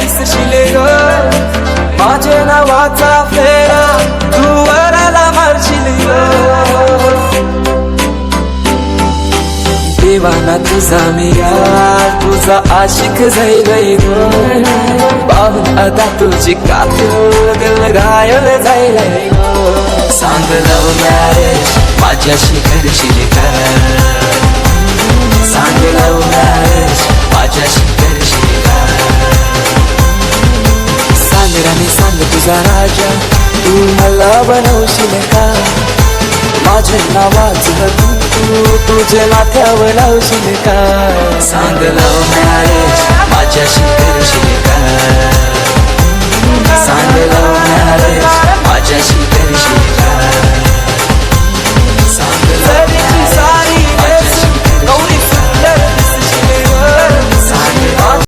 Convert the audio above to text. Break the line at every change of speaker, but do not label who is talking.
दिसशील ग माझे नावाचा फेरा तू वराला मारशील ग देवाना तुझा मी यार तुझा आशिक जाईल ग पाहून आता तुझी कातूर दिल घायल जाईल ग सांग लव मॅरेज माझ्याशी करशील का सांग लव मॅरेज माझ्याशी करशील का सांग राणी सांग तुझा राजा तू मला बनवशील का माझे नावाचं तू तुझे नात्यावर लावशील का सांग लव मॅरेज माझ्याशी करशील का सांग लव मॅरेज माझ्याशी करशील का